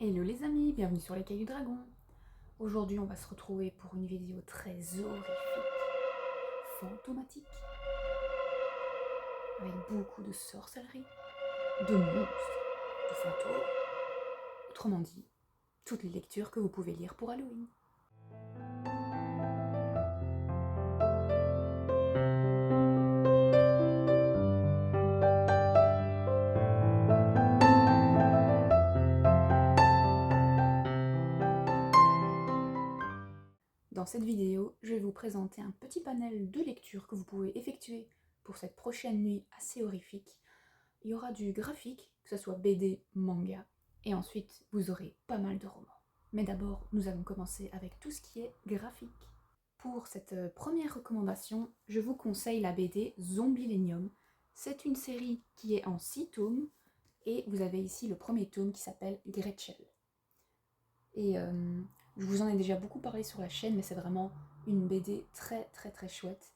Hello les amis, bienvenue sur les Cailloux du Dragon. Aujourd'hui on va se retrouver pour une vidéo très horrifique, fantomatique, avec beaucoup de sorcellerie, de monstres, de fantômes. Autrement dit, toutes les lectures que vous pouvez lire pour Halloween. Dans cette vidéo, je vais vous présenter un petit panel de lectures que vous pouvez effectuer pour cette prochaine nuit assez horrifique. Il y aura du graphique, que ce soit BD, manga, et ensuite vous aurez pas mal de romans. Mais d'abord, nous allons commencer avec tout ce qui est graphique. Pour cette première recommandation, je vous conseille la BD Zombilenium. C'est une série qui est en 6 tomes, et vous avez ici le premier tome qui s'appelle Gretchel. Et je vous en ai déjà beaucoup parlé sur la chaîne, mais c'est vraiment une BD très très très chouette.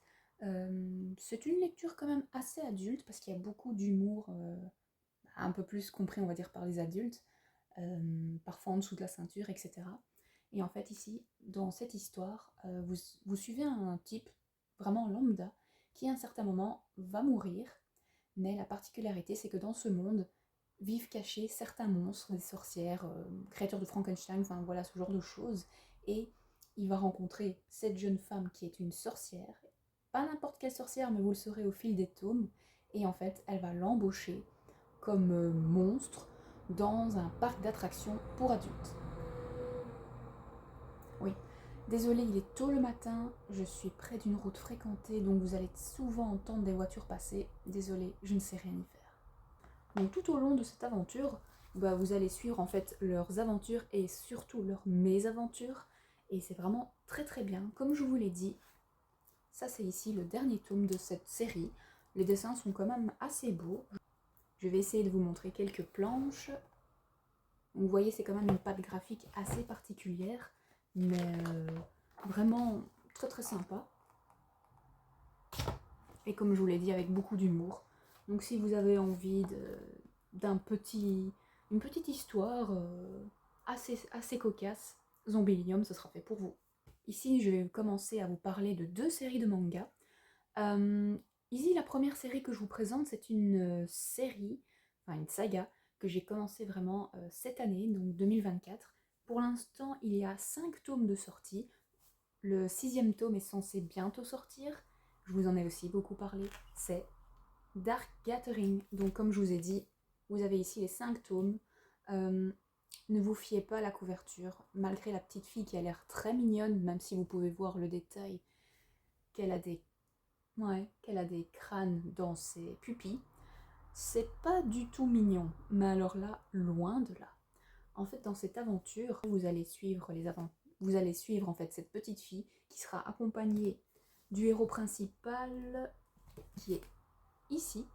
C'est une lecture quand même assez adulte, parce qu'il y a beaucoup d'humour, un peu plus compris on va dire par les adultes, parfois en dessous de la ceinture, etc. Et en fait ici, dans cette histoire, vous suivez un type vraiment lambda qui à un certain moment va mourir, mais la particularité c'est que dans ce monde vivent cachés certains monstres, des sorcières, créatures de Frankenstein, enfin voilà ce genre de choses, et il va rencontrer cette jeune femme qui est une sorcière, pas n'importe quelle sorcière mais vous le saurez au fil des tomes, et en fait elle va l'embaucher comme monstre dans un parc d'attractions pour adultes. Oui, désolée, il est tôt le matin, je suis près d'une route fréquentée, donc vous allez souvent entendre des voitures passer. Désolée, je ne sais rien y faire. Donc tout au long de cette aventure, vous allez suivre en fait leurs aventures et surtout leurs mésaventures. Et c'est vraiment très très bien. Comme je vous l'ai dit, ça c'est ici le dernier tome de cette série. Les dessins sont quand même assez beaux. Je vais essayer de vous montrer quelques planches. Vous voyez, c'est quand même une patte graphique assez particulière, mais vraiment très très sympa. Et comme je vous l'ai dit, avec beaucoup d'humour. Donc si vous avez envie d'une petite histoire assez cocasse, Zombilenium, ce sera fait pour vous. Ici, je vais commencer à vous parler de 2 séries de mangas. Ici, la première série que je vous présente, c'est une série, enfin une saga, que j'ai commencé vraiment cette année, donc 2024. Pour l'instant, il y a 5 tomes de sortie. Le 6e tome est censé bientôt sortir. Je vous en ai aussi beaucoup parlé. C'est Dark Gathering. Donc comme je vous ai dit, vous avez ici les 5 tomes. Ne vous fiez pas à la couverture. Malgré la petite fille qui a l'air très mignonne, même si vous pouvez voir le détail qu'elle a des crânes dans ses pupilles, c'est pas du tout mignon. Mais alors là, loin de là. En fait, dans cette aventure, vous allez suivre en fait cette petite fille qui sera accompagnée du héros principal qui est ici.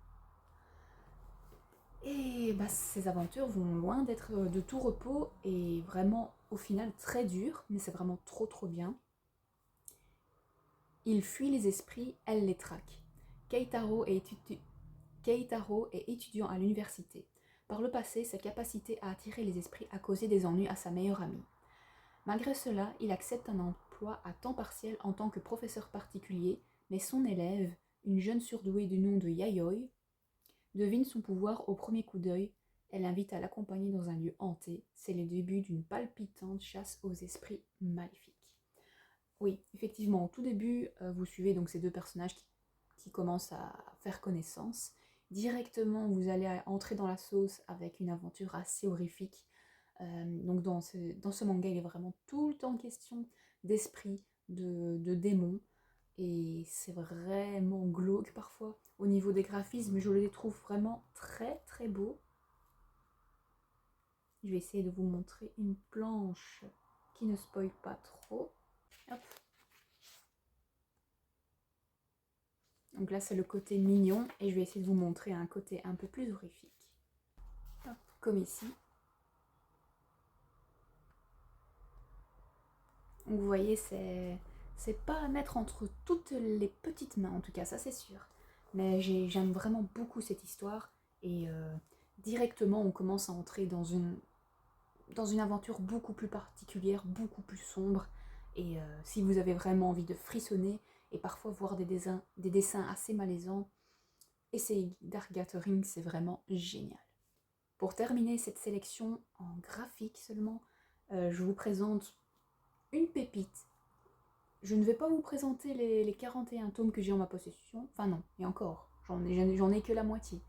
Et ces aventures vont loin d'être de tout repos et vraiment au final très dures, mais c'est vraiment trop trop bien. Il fuit les esprits, elle les traque. Keitaro est étudiant à l'université. Par le passé, sa capacité à attirer les esprits a causé des ennuis à sa meilleure amie. Malgré cela, il accepte un emploi à temps partiel en tant que professeur particulier, mais son élève, une jeune surdouée du nom de Yayoi, devine son pouvoir au premier coup d'œil. Elle l'invite à l'accompagner dans un lieu hanté. C'est le début d'une palpitante chasse aux esprits maléfiques. Oui, effectivement, au tout début, vous suivez donc ces 2 personnages qui commencent à faire connaissance. Directement, vous allez entrer dans la sauce avec une aventure assez horrifique. Donc dans ce manga, il est vraiment tout le temps question d'esprits, de démons. Et c'est vraiment glauque parfois. Au niveau des graphismes, je les trouve vraiment très très beaux. Je vais essayer de vous montrer une planche qui ne spoil pas trop. Hop. Donc là, c'est le côté mignon. Et je vais essayer de vous montrer un côté un peu plus horrifique. Hop. Comme ici. Donc vous voyez, c'est pas à mettre entre toutes les petites mains, en tout cas, ça c'est sûr. Mais j'aime vraiment beaucoup cette histoire, et directement on commence à entrer dans dans une aventure beaucoup plus particulière, beaucoup plus sombre. Et si vous avez vraiment envie de frissonner et parfois voir des dessins assez malaisants, essayez Dark Gathering, c'est vraiment génial. Pour terminer cette sélection en graphique seulement, je vous présente une pépite. Je ne vais pas vous présenter les 41 tomes que j'ai en ma possession. Enfin non, et encore, j'en ai que la moitié.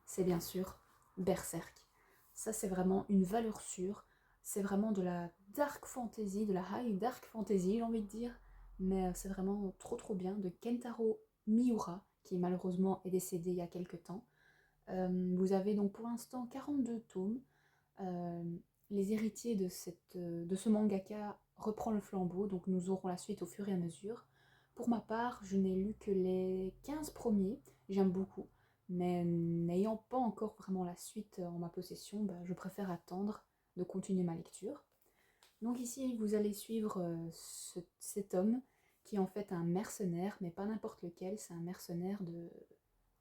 C'est bien sûr Berserk. Ça, c'est vraiment une valeur sûre. C'est vraiment de la dark fantasy, de la high dark fantasy, j'ai envie de dire. Mais c'est vraiment trop trop bien, de Kentaro Miura, qui malheureusement est décédé il y a quelques temps. Vous avez donc pour l'instant 42 tomes. Euh, les héritiers de ce mangaka reprend le flambeau, donc nous aurons la suite au fur et à mesure. Pour ma part, je n'ai lu que les 15 premiers, j'aime beaucoup, mais n'ayant pas encore vraiment la suite en ma possession, bah, je préfère attendre de continuer ma lecture. Donc ici, vous allez suivre cet homme qui est en fait un mercenaire, mais pas n'importe lequel, c'est un mercenaire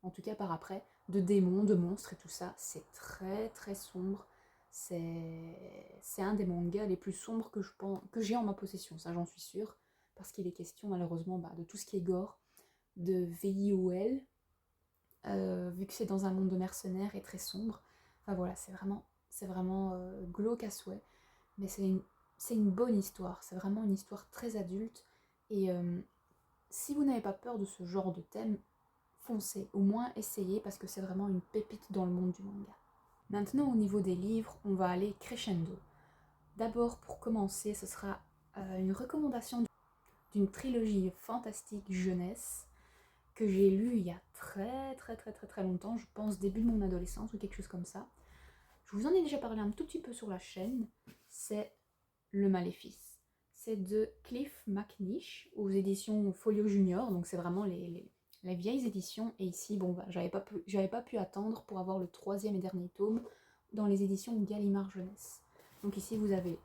en tout cas par après, de démons, de monstres et tout ça. C'est très très sombre. C'est un des mangas les plus sombres que j'ai en ma possession, ça j'en suis sûre, parce qu'il est question malheureusement de tout ce qui est gore, de VIOL, vu que c'est dans un monde de mercenaires et très sombre. Enfin voilà, c'est vraiment glauque à souhait, mais c'est une bonne histoire, c'est vraiment une histoire très adulte, et si vous n'avez pas peur de ce genre de thème, foncez, au moins essayez, parce que c'est vraiment une pépite dans le monde du manga. Maintenant, au niveau des livres, on va aller crescendo. D'abord, pour commencer, ce sera une recommandation d'une trilogie fantastique jeunesse que j'ai lue il y a très très très très très longtemps, je pense début de mon adolescence ou quelque chose comme ça. Je vous en ai déjà parlé un tout petit peu sur la chaîne, c'est Le Maléfice. C'est de Cliff McNish aux éditions Folio Junior, donc c'est vraiment les vieilles éditions. Et ici, bon, j'avais pas pu attendre pour avoir le troisième et dernier tome dans les éditions Gallimard Jeunesse. Donc ici, vous avez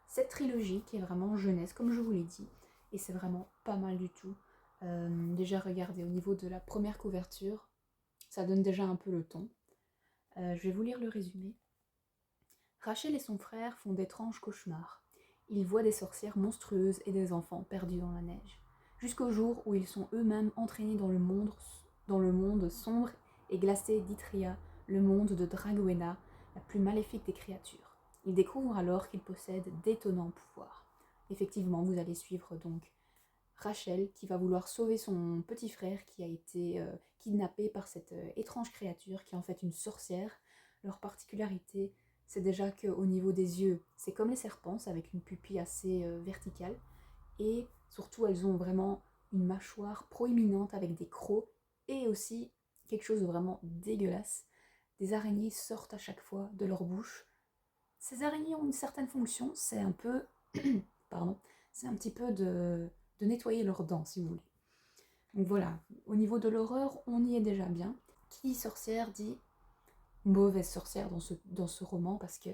cette trilogie qui est vraiment jeunesse, comme je vous l'ai dit, et c'est vraiment pas mal du tout. Déjà, regardez, au niveau de la première couverture, ça donne déjà un peu le ton. Je vais vous lire le résumé. Rachel et son frère font d'étranges cauchemars. Ils voient des sorcières monstrueuses et des enfants perdus dans la neige, jusqu'au jour où ils sont eux-mêmes entraînés dans le monde sombre et glacé d'Ithria, le monde de Dragwena, la plus maléfique des créatures. Ils découvrent alors qu'ils possèdent d'étonnants pouvoirs. Effectivement, vous allez suivre donc Rachel qui va vouloir sauver son petit frère qui a été kidnappé par cette étrange créature qui est en fait une sorcière. Leur particularité, c'est déjà qu'au niveau des yeux, c'est comme les serpents, c'est avec une pupille assez verticale. Et surtout, elles ont vraiment une mâchoire proéminente avec des crocs et aussi quelque chose de vraiment dégueulasse. Des araignées sortent à chaque fois de leur bouche. Ces araignées ont une certaine fonction, c'est un peu... pardon, c'est un petit peu de nettoyer leurs dents, si vous voulez. Donc voilà, au niveau de l'horreur, on y est déjà bien. Qui dit sorcière dit mauvaise sorcière dans ce roman, parce que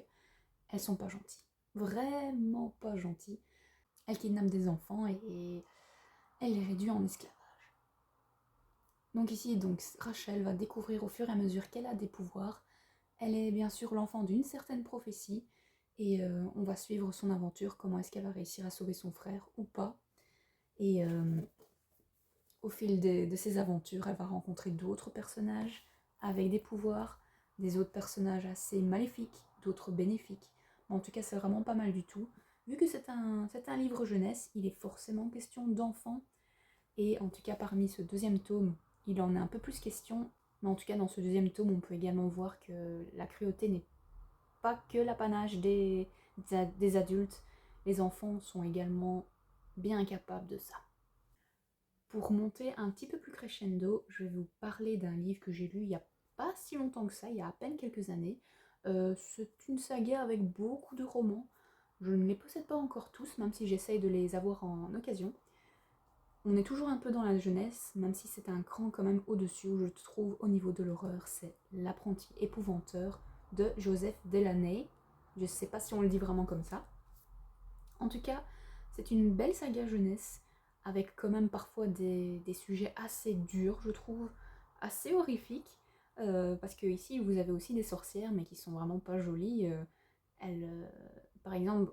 elles sont pas gentilles. Vraiment pas gentilles. Elles kidnappent des enfants et elle les réduit en esclavage. Donc ici, Rachel va découvrir au fur et à mesure qu'elle a des pouvoirs. Elle est bien sûr l'enfant d'une certaine prophétie, et on va suivre son aventure, comment est-ce qu'elle va réussir à sauver son frère ou pas. Et au fil de ses aventures, elle va rencontrer d'autres personnages avec des pouvoirs, des autres personnages assez maléfiques, d'autres bénéfiques. Mais en tout cas, c'est vraiment pas mal du tout. Vu que c'est un livre jeunesse, il est forcément question d'enfants. Et en tout cas, parmi ce deuxième tome, il en est un peu plus question. Mais en tout cas, dans ce deuxième tome, on peut également voir que la cruauté n'est pas que l'apanage des adultes. Les enfants sont également bien capables de ça. Pour monter un petit peu plus crescendo, je vais vous parler d'un livre que j'ai lu il n'y a pas si longtemps que ça, il y a à peine quelques années. C'est une saga avec beaucoup de romans. Je ne les possède pas encore tous, même si j'essaye de les avoir en occasion. On est toujours un peu dans la jeunesse, même si c'est un cran quand même au-dessus, où je trouve au niveau de l'horreur, c'est L'apprenti épouvanteur de Joseph Delaney. Je ne sais pas si on le dit vraiment comme ça. En tout cas, c'est une belle saga jeunesse, avec quand même parfois des sujets assez durs, je trouve, assez horrifiques, parce que ici vous avez aussi des sorcières, mais qui sont vraiment pas jolies. par exemple,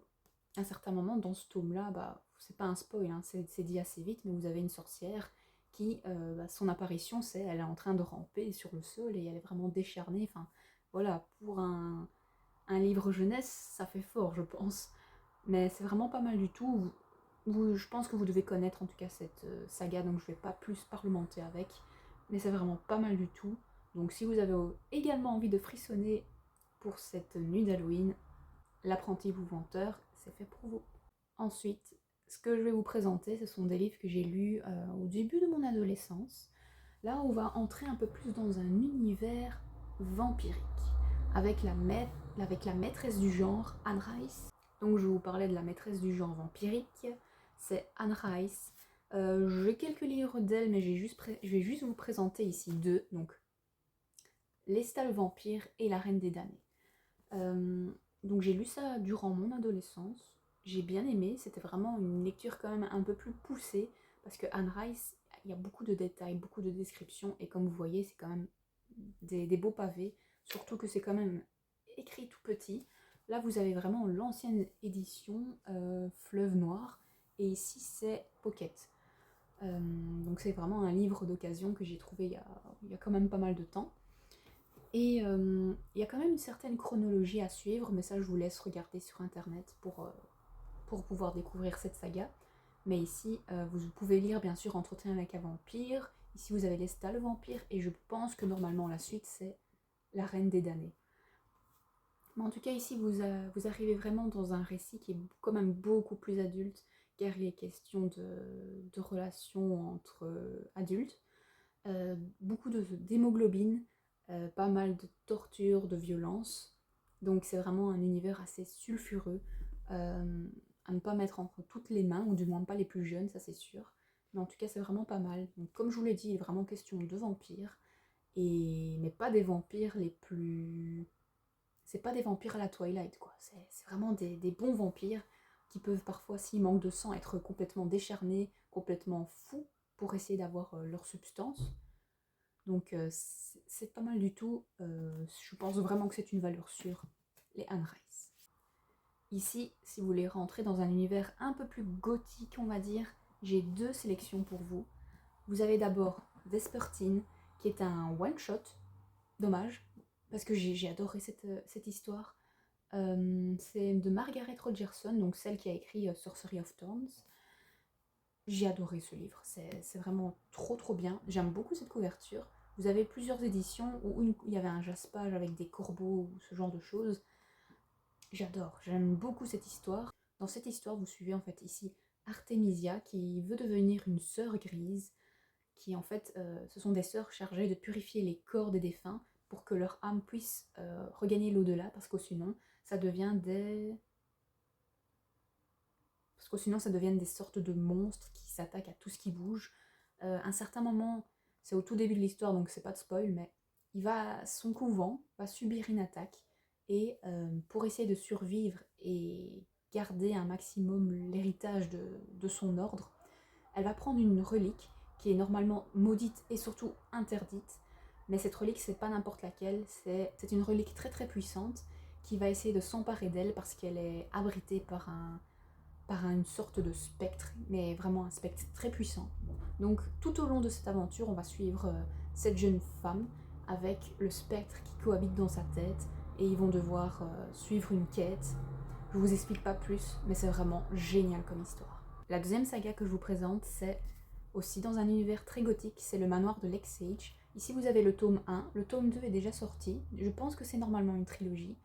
à un certain moment dans ce tome-là, bah, c'est pas un spoil, hein, c'est dit assez vite, mais vous avez une sorcière qui, son apparition, c'est elle est en train de ramper sur le sol et elle est vraiment décharnée. Enfin, voilà, pour un livre jeunesse, ça fait fort, je pense. Mais c'est vraiment pas mal du tout. Je pense que vous devez connaître en tout cas cette saga, donc je vais pas plus parlementer avec. Mais c'est vraiment pas mal du tout. Donc si vous avez également envie de frissonner pour cette nuit d'Halloween, L'apprenti bouvanteur, c'est fait pour vous. Ensuite, ce que je vais vous présenter, ce sont des livres que j'ai lus au début de mon adolescence. Là, on va entrer un peu plus dans un univers vampirique, avec la maîtresse du genre, Anne Rice. Donc je vous parlais de la maîtresse du genre vampirique, c'est Anne Rice. J'ai quelques livres d'elle, mais je vais juste vous présenter ici deux, donc Lestat le vampire et La Reine des damnés. Donc j'ai lu ça durant mon adolescence, j'ai bien aimé, c'était vraiment une lecture quand même un peu plus poussée, parce que Anne Rice, il y a beaucoup de détails, beaucoup de descriptions, et comme vous voyez, c'est quand même des beaux pavés, surtout que c'est quand même écrit tout petit. Là, vous avez vraiment l'ancienne édition Fleuve Noir, et ici c'est Pocket. Donc c'est vraiment un livre d'occasion que j'ai trouvé il y a quand même pas mal de temps. Et il y a quand même une certaine chronologie à suivre, mais ça je vous laisse regarder sur internet pour pouvoir découvrir cette saga. Mais ici, vous pouvez lire bien sûr Entretien avec un vampire. Ici vous avez Lestat le vampire, et je pense que normalement la suite c'est La Reine des damnés. Mais en tout cas ici vous arrivez vraiment dans un récit qui est quand même beaucoup plus adulte, car il est question de relations entre adultes. Beaucoup d'hémoglobine, pas mal de torture, de violence. Donc c'est vraiment un univers assez sulfureux, à ne pas mettre entre toutes les mains, ou du moins pas les plus jeunes, ça c'est sûr. Mais en tout cas c'est vraiment pas mal. Donc comme je vous l'ai dit, il est vraiment question de vampires, mais pas des vampires les plus... C'est pas des vampires à la Twilight, quoi. C'est vraiment des bons vampires qui peuvent parfois, s'ils manquent de sang, être complètement décharnés, complètement fous, pour essayer d'avoir leur substance. Donc c'est pas mal du tout. Je pense vraiment que c'est une valeur sûre, les Anne Rice. Ici, si vous voulez rentrer dans un univers un peu plus gothique, on va dire, j'ai deux sélections pour vous. Vous avez d'abord Despertine, qui est un one-shot. Dommage, parce que j'ai adoré cette histoire. C'est de Margaret Rogerson, donc celle qui a écrit Sorcery of Thorns. J'ai adoré ce livre, c'est vraiment trop bien. J'aime beaucoup cette couverture. Vous avez plusieurs éditions où il y avait un jaspage avec des corbeaux ou ce genre de choses. J'adore, j'aime beaucoup cette histoire. Dans cette histoire, vous suivez en fait ici Artemisia qui veut devenir une sœur grise, qui en fait, ce sont des sœurs chargées de purifier les corps des défunts pour que leur âme puisse regagner l'au-delà, parce que sinon, ça devient ça deviennent des sortes de monstres qui s'attaquent à tout ce qui bouge. À un certain moment, c'est au tout début de l'histoire, donc c'est pas de spoil, mais son couvent va subir une attaque, et pour essayer de survivre et garder un maximum l'héritage de son ordre, elle va prendre une relique qui est normalement maudite et surtout interdite, mais cette relique c'est pas n'importe laquelle, c'est une relique très puissante qui va essayer de s'emparer d'elle parce qu'elle est abritée par une sorte de spectre, mais vraiment un spectre très puissant. Donc tout au long de cette aventure, on va suivre cette jeune femme avec le spectre qui cohabite dans sa tête, et ils vont devoir suivre une quête. Je vous explique pas plus, mais c'est vraiment génial comme histoire. La deuxième saga que je vous présente, c'est aussi dans un univers très gothique, c'est le manoir de Lexage. Ici vous avez le tome 1, le tome 2 est déjà sorti, je pense que c'est normalement une trilogie.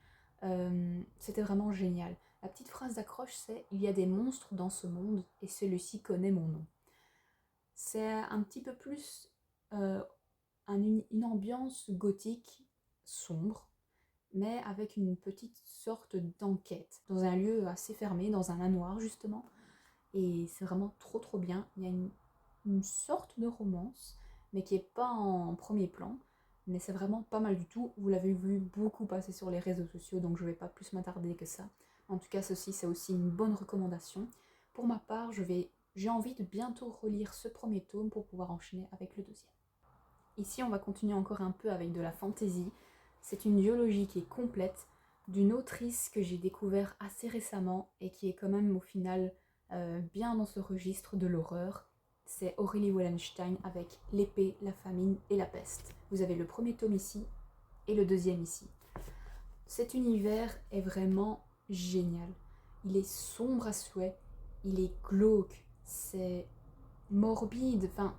C'était vraiment génial. La petite phrase d'accroche, c'est « Il y a des monstres dans ce monde et celui-ci connaît mon nom ». C'est un petit peu plus une ambiance gothique sombre, mais avec une petite sorte d'enquête, dans un lieu assez fermé, dans un manoir justement, et c'est vraiment trop bien. Il y a une sorte de romance, mais qui n'est pas en premier plan, mais c'est vraiment pas mal du tout. Vous l'avez vu beaucoup passer sur les réseaux sociaux, donc je ne vais pas plus m'attarder que ça. En tout cas, ceci, c'est aussi une bonne recommandation. Pour ma part, j'ai envie de bientôt relire ce premier tome pour pouvoir enchaîner avec le deuxième. Ici, on va continuer encore un peu avec de la fantasy. C'est une duologie qui est complète. d'une autrice que j'ai découvert assez récemment et qui est quand même au final bien dans ce registre de l'horreur. C'est Aurélie Wallenstein avec L'épée, la famine et la peste. Vous avez le premier tome ici et le deuxième ici. Cet univers est vraiment génial. Il est sombre à souhait, il est glauque, c'est morbide. Enfin,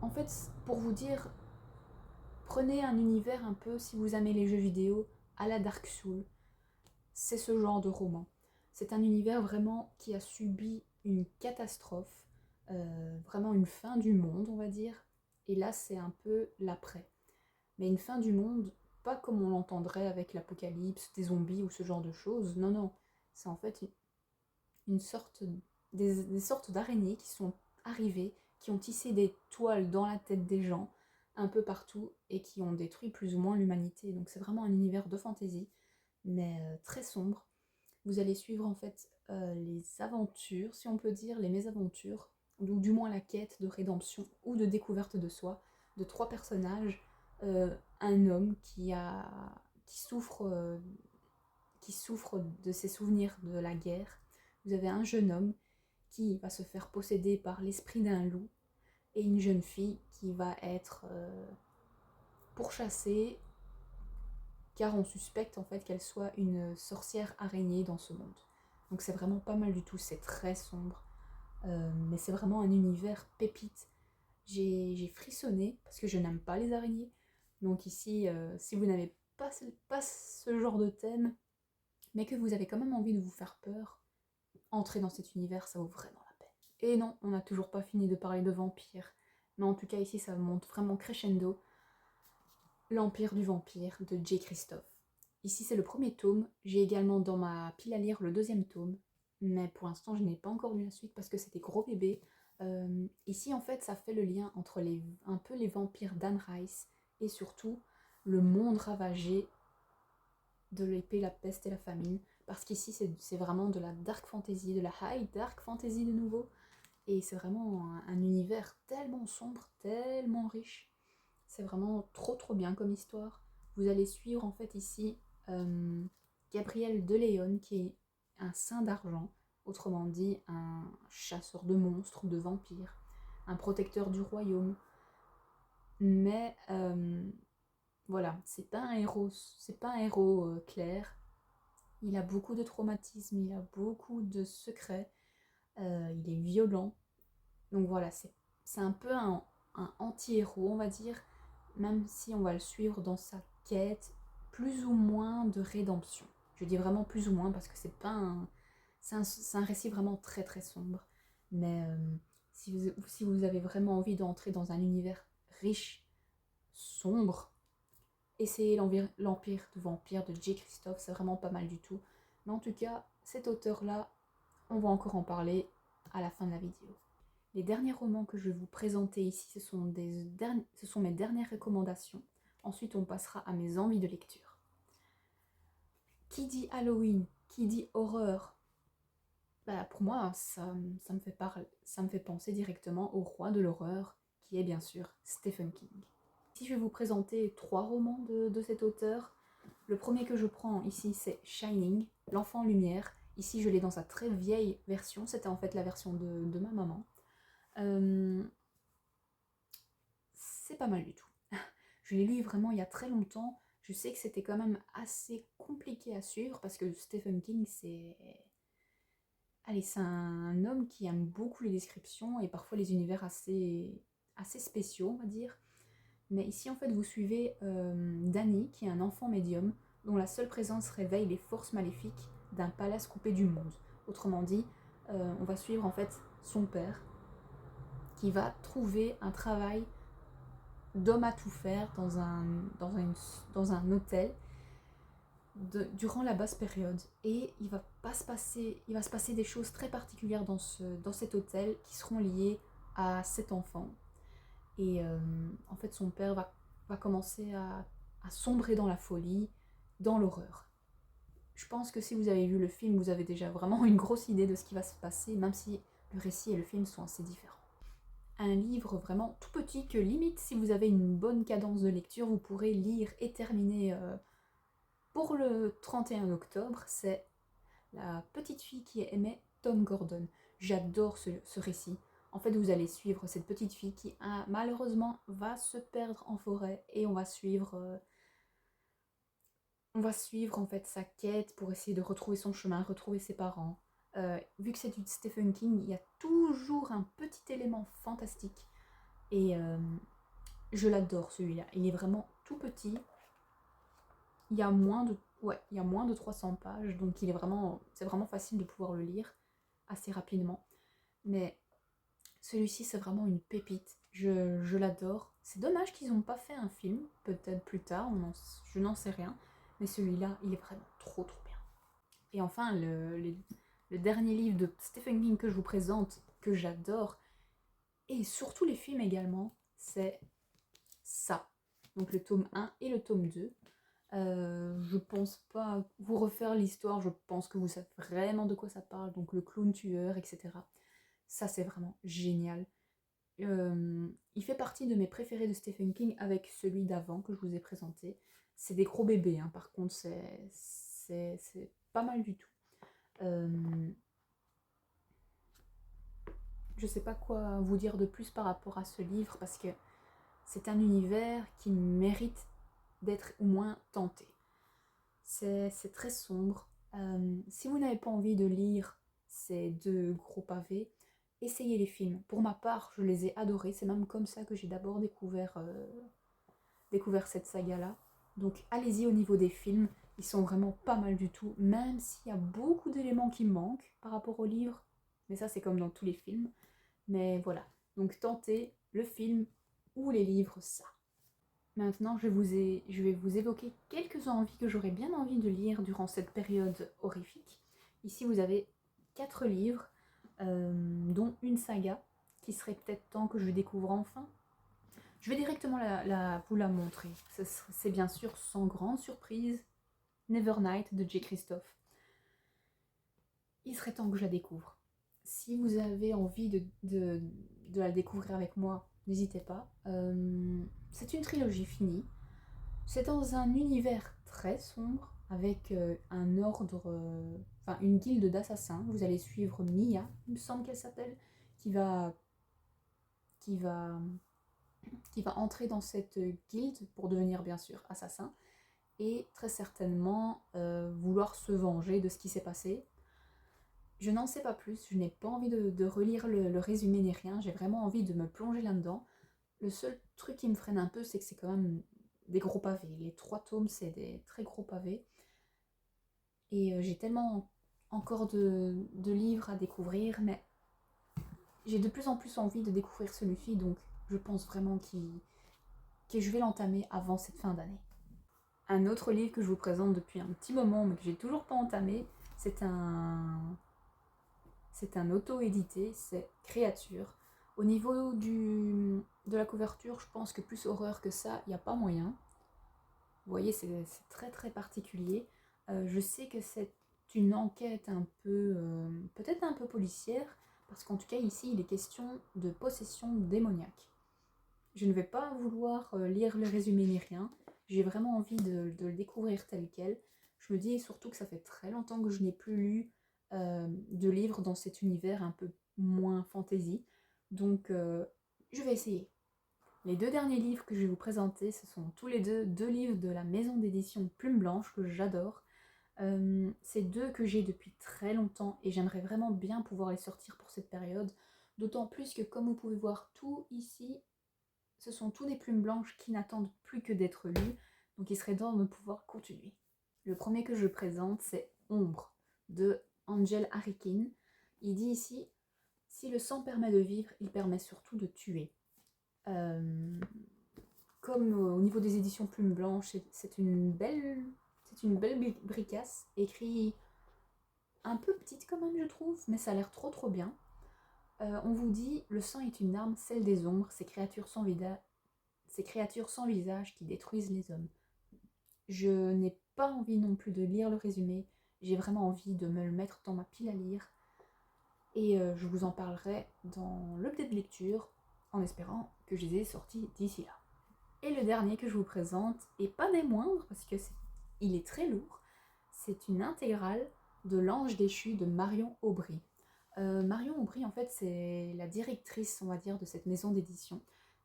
en fait, pour vous dire, prenez un univers un peu, si vous aimez les jeux vidéo, à la Dark Souls. C'est ce genre de roman. C'est un univers vraiment qui a subi une catastrophe, vraiment une fin du monde, on va dire. Et là, c'est un peu l'après. Mais une fin du monde, pas comme on l'entendrait avec l'apocalypse, des zombies ou ce genre de choses. Non, non. C'est en fait une sorte, des sortes d'araignées qui sont arrivées, qui ont tissé des toiles dans la tête des gens, un peu partout, et qui ont détruit plus ou moins l'humanité. Donc c'est vraiment un univers de fantasy, mais très sombre. Vous allez suivre en fait les aventures, si on peut dire, les mésaventures, ou du moins la quête de rédemption ou de découverte de soi, de trois personnages. Un homme qui souffre de ses souvenirs de la guerre. Vous avez un jeune homme qui va se faire posséder par l'esprit d'un loup et une jeune fille qui va être pourchassée car on suspecte en fait qu'elle soit une sorcière araignée dans ce monde. Donc c'est vraiment pas mal du tout, c'est très sombre, mais c'est vraiment un univers pépite. J'ai frissonné parce que je n'aime pas les araignées. Donc ici, si vous n'avez pas ce genre de thème, mais que vous avez quand même envie de vous faire peur, entrez dans cet univers, ça vaut vraiment la peine. Et non, on n'a toujours pas fini de parler de vampires, mais en tout cas ici ça monte vraiment crescendo. L'Empire du vampire de J. Christophe. Ici c'est le premier tome, j'ai également dans ma pile à lire le deuxième tome, mais pour l'instant je n'ai pas encore lu la suite parce que c'était gros bébé. Ici en fait ça fait le lien entre un peu les vampires d'Anne Rice et surtout le monde ravagé de l'épée, la peste et la famine, parce qu'ici c'est vraiment de la dark fantasy, de la high dark fantasy de nouveau, et c'est vraiment un univers tellement sombre, tellement riche. C'est vraiment trop bien comme histoire. Vous allez suivre en fait ici Gabriel de Léon qui est un saint d'argent, autrement dit un chasseur de monstres, de vampires, un protecteur du royaume. Mais voilà, c'est pas un héros clair. Il a beaucoup de traumatismes, il a beaucoup de secrets, il est violent. Donc voilà, c'est un peu un anti-héros, on va dire, même si on va le suivre dans sa quête, plus ou moins de rédemption. Je dis vraiment plus ou moins parce que c'est pas un... C'est un récit vraiment très sombre. Mais si vous avez vraiment envie d'entrer dans un univers riche, sombre, essayez l'Empire de Vampire de J. Christophe, c'est vraiment pas mal du tout. Mais en tout cas, cet auteur-là, on va encore en parler à la fin de la vidéo. Les derniers romans que je vais vous présenter ici, ce sont mes dernières recommandations. Ensuite, on passera à mes envies de lecture. Qui dit Halloween, qui dit horreur, bah pour moi, ça me fait penser directement au roi de l'horreur, qui est bien sûr Stephen King. Ici, je vais vous présenter 3 romans de cet auteur. Le premier que je prends ici, c'est Shining, l'enfant lumière. Ici, je l'ai dans sa très vieille version. C'était en fait la version de ma maman. C'est pas mal du tout. Je l'ai lu vraiment il y a très longtemps. Je sais que c'était quand même assez compliqué à suivre parce que Stephen King, allez, c'est un homme qui aime beaucoup les descriptions et parfois les univers assez spéciaux, on va dire. Mais ici, en fait, vous suivez Danny, qui est un enfant médium, dont la seule présence réveille les forces maléfiques d'un palace coupé du monde. Autrement dit, on va suivre en fait son père, qui va trouver un travail d'homme à tout faire dans un hôtel durant la basse période. Et il va se passer des choses très particulières dans cet hôtel qui seront liées à cet enfant. Et en fait, son père va commencer à sombrer dans la folie, dans l'horreur. Je pense que si vous avez vu le film, vous avez déjà vraiment une grosse idée de ce qui va se passer, même si le récit et le film sont assez différents. Un livre vraiment tout petit que limite, si vous avez une bonne cadence de lecture, vous pourrez lire et terminer pour le 31 octobre, c'est La petite fille qui aimait Tom Gordon. J'adore ce récit. En fait, vous allez suivre cette petite fille qui, malheureusement, va se perdre en forêt et on va suivre en fait sa quête pour essayer de retrouver son chemin, retrouver ses parents. Vu que c'est du Stephen King, il y a toujours un petit élément fantastique. Et je l'adore celui-là. Il est vraiment tout petit. Il y a moins de 300 pages, donc c'est vraiment facile de pouvoir le lire assez rapidement. Mais celui-ci, c'est vraiment une pépite. Je l'adore. C'est dommage qu'ils n'ont pas fait un film, peut-être plus tard, je n'en sais rien. Mais celui-là, il est vraiment trop trop bien. Et enfin, le dernier livre de Stephen King que je vous présente, que j'adore, et surtout les films également, c'est ça. Donc le tome 1 et le tome 2. Je pense pas vous refaire l'histoire, je pense que vous savez vraiment de quoi ça parle, donc le clown tueur, etc. Ça, c'est vraiment génial. Il fait partie de mes préférés de Stephen King avec celui d'avant que je vous ai présenté. C'est des gros bébés, hein. Par contre, c'est pas mal du tout. Je sais pas quoi vous dire de plus par rapport à ce livre parce que c'est un univers qui mérite d'être au moins tenté. C'est très sombre. Si vous n'avez pas envie de lire ces deux gros pavés, essayez les films. Pour ma part, je les ai adorés. C'est même comme ça que j'ai d'abord découvert cette saga-là. Donc allez-y au niveau des films. Ils sont vraiment pas mal du tout, même s'il y a beaucoup d'éléments qui manquent par rapport au livre. Mais ça, c'est comme dans tous les films. Mais voilà. Donc tentez le film ou les livres, ça. Maintenant, je vais vous évoquer quelques envies que j'aurais bien envie de lire durant cette période horrifique. Ici, vous avez 4 livres, dont une saga, qui serait peut-être temps que je découvre enfin. Je vais directement vous la montrer. C'est bien sûr, sans grande surprise, Nevernight de J. Christophe. Il serait temps que je la découvre. Si vous avez envie de la découvrir avec moi, n'hésitez pas. C'est une trilogie finie. C'est dans un univers très sombre, avec un ordre, enfin une guilde d'assassins. Vous allez suivre Mia, il me semble qu'elle s'appelle, qui va, qui va, qui va entrer dans cette guilde pour devenir bien sûr assassin, et très certainement vouloir se venger de ce qui s'est passé. Je n'en sais pas plus, je n'ai pas envie de relire le résumé ni rien, j'ai vraiment envie de me plonger là-dedans. Le seul truc qui me freine un peu, c'est que c'est quand même des gros pavés. Les 3 tomes, c'est des très gros pavés. Et j'ai tellement encore de livres à découvrir, mais j'ai de plus en plus envie de découvrir celui-ci, donc je pense vraiment que je vais l'entamer avant cette fin d'année. Un autre livre que je vous présente depuis un petit moment, mais que j'ai toujours pas entamé, c'est un auto-édité, c'est Créature. Au niveau de la couverture, je pense que plus horreur que ça, il n'y a pas moyen. Vous voyez, c'est très très particulier. Je sais que c'est une enquête un peu, peut-être un peu policière, parce qu'en tout cas ici, il est question de possession démoniaque. Je ne vais pas vouloir lire le résumé ni rien. J'ai vraiment envie de le découvrir tel quel. Je me dis surtout que ça fait très longtemps que je n'ai plus lu de livres dans cet univers un peu moins fantasy. Donc je vais essayer. Les 2 derniers livres que je vais vous présenter, ce sont tous les deux livres de la maison d'édition Plume Blanche que j'adore. C'est 2 que j'ai depuis très longtemps et j'aimerais vraiment bien pouvoir les sortir pour cette période. D'autant plus que comme vous pouvez voir tout ici, ce sont tous des plumes blanches qui n'attendent plus que d'être lues. Donc il serait temps de pouvoir continuer. Le premier que je présente, c'est Ombre de Angel Harikin. Il dit ici, si le sang permet de vivre, il permet surtout de tuer. Comme au niveau des éditions Plume Blanche, c'est une belle bricasse, écrit un peu petite quand même je trouve, mais ça a l'air trop trop bien. On vous dit, le sang est une arme, celle des ombres, ces créatures sans visage qui détruisent les hommes. Je n'ai pas envie non plus de lire le résumé, j'ai vraiment envie de me le mettre dans ma pile à lire, et je vous en parlerai dans l'update de lecture, en espérant que je les ai sortis d'ici là. Et le dernier que je vous présente, et pas des moindres, parce que il est très lourd. C'est une intégrale de L'Ange déchu de Marion Aubry. Marion Aubry, en fait, c'est la directrice, on va dire, de cette maison d'édition.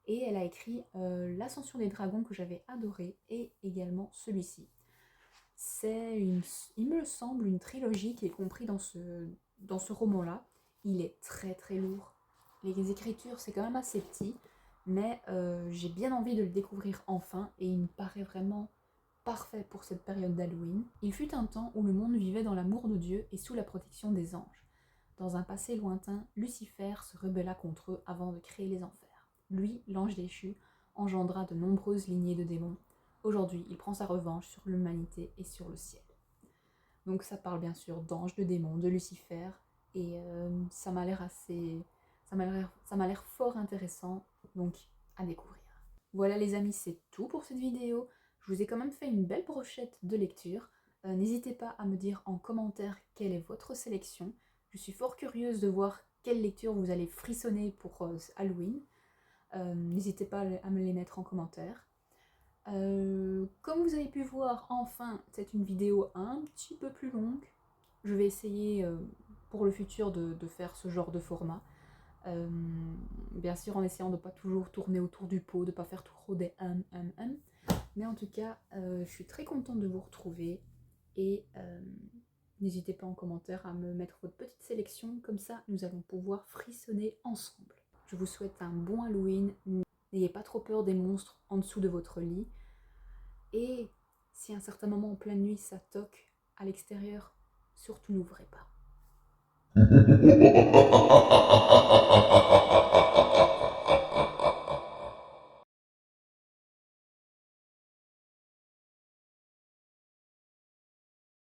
Et elle a écrit L'Ascension des Dragons, que j'avais adoré, et également celui-ci. C'est, il me semble, une trilogie qui est comprise dans ce roman-là. Il est très très lourd. Les écritures, c'est quand même assez petit, mais j'ai bien envie de le découvrir enfin, et il me paraît vraiment parfait pour cette période d'Halloween. Il fut un temps où le monde vivait dans l'amour de Dieu et sous la protection des anges. Dans un passé lointain, Lucifer se rebella contre eux avant de créer les enfers. Lui, l'ange déchu, engendra de nombreuses lignées de démons. Aujourd'hui, il prend sa revanche sur l'humanité et sur le ciel. Donc ça parle bien sûr d'anges, de démons, de Lucifer, et ça m'a l'air fort intéressant, donc à découvrir. Voilà les amis, c'est tout pour cette vidéo. Je vous ai quand même fait une belle brochette de lecture. N'hésitez pas à me dire en commentaire quelle est votre sélection. Je suis fort curieuse de voir quelle lecture vous allez frissonner pour Halloween. N'hésitez pas à me les mettre en commentaire. Comme vous avez pu voir, enfin, c'est une vidéo un petit peu plus longue. Je vais essayer pour le futur de faire ce genre de format. Bien sûr en essayant de ne pas toujours tourner autour du pot, de ne pas faire trop des mais en tout cas je suis très contente de vous retrouver et n'hésitez pas en commentaire à me mettre votre petite sélection, comme ça nous allons pouvoir frissonner ensemble. Je vous souhaite un bon Halloween, n'ayez pas trop peur des monstres en dessous de votre lit, et si à un certain moment en pleine nuit ça toque à l'extérieur, surtout n'ouvrez pas.